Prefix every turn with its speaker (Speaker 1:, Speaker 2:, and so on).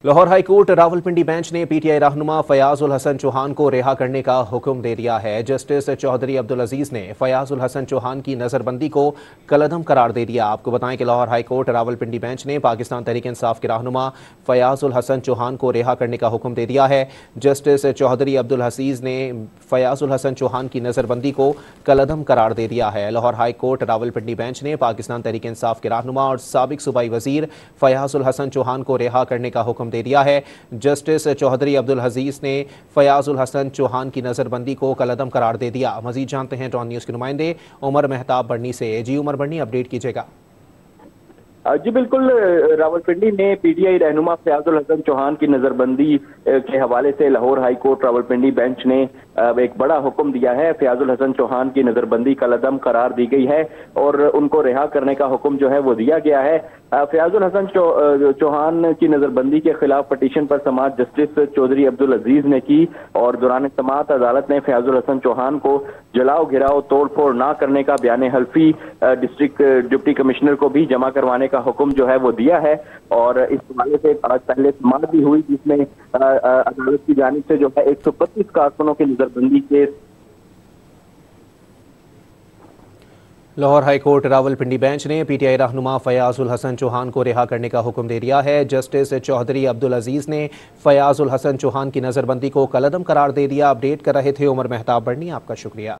Speaker 1: Lahore high court Rawalpindi bench ने PTI रहनुमा फयाज उल हसन चौहान को रिहा करने का हुक्म दे दिया है। जस्टिस चौधरी अब्दुल अजीज ने फयाज उल हसन चौहान की नजरबंदी को कलअदम करार दे दिया। आपको बताएं कि लाहौर हाईकोर्ट रावलपिंडी बेंच ने पाकिस्तान तहरीक इंसाफ के रहनुमा फयाज उल हसन चौहान को रिहा करने का हुक्म दे दिया है। जस्टिस चौधरी अब्दुल अजीज ने फयाज उल हसन चौहान की नजरबंदी को कलअदम करार दे दिया है। लाहौर हाईकोर्ट रावलपिंडी बेंच ने पाकिस्तान तहरीक इंसाफ के रहनुमा और साबिक सूबाई वजीर फयाज उल हसन चौहान को रिहा करने का हुक्म दे दिया है। जस्टिस चौधरी अब्दुल अजीज ने फयाज उल हसन चौहान की नजरबंदी को कलअदम करार दे दिया। मजीद जानते हैं डॉन न्यूज के नुमाइंदे उमर मेहताब बढ़नी से। जी उमर बढ़नी, अपडेट कीजिएगा।
Speaker 2: जी बिल्कुल, रावलपिंडी ने पीटीआई रहनुमा फयाज उल हसन चौहान की नजरबंदी के हवाले से Lahore high court Rawalpindi bench ने एक बड़ा हुक्म दिया है। फयाज उल हसन चौहान की नजरबंदी कलअदम करार दी गई है और उनको रिहा करने का हुक्म जो है वो दिया गया है। फयाज उल हसन चौहान की नजरबंदी के खिलाफ पटिशन पर समाअत जस्टिस चौधरी अब्दुल अजीज ने की और दौरान समाअत अदालत ने फयाज उल हसन चौहान को जलाओ घिराओ तोड़ फोड़ न करने का बयान हल्फी डिस्ट्रिक्ट डिप्टी कमिश्नर को भी जमा करवाने का हुक्म जो है वो दिया है। और इस हवाले से आज पहले समाअत भी हुई जिसमें अदालत की जानिब से जो है 125 कारकुनों की नजरबंदी के
Speaker 1: लाहौर हाईकोर्ट रावलपिंडी बेंच ने पीटीआई रहनुमा फयाज उल हसन चौहान को रिहा करने का हुक्म दे दिया है। जस्टिस चौधरी अब्दुल अजीज ने फयाज उल हसन चौहान की नजरबंदी को कलअदम करार दे दिया। अपडेट कर रहे थे उमर मेहताब बढ़नी, आपका शुक्रिया।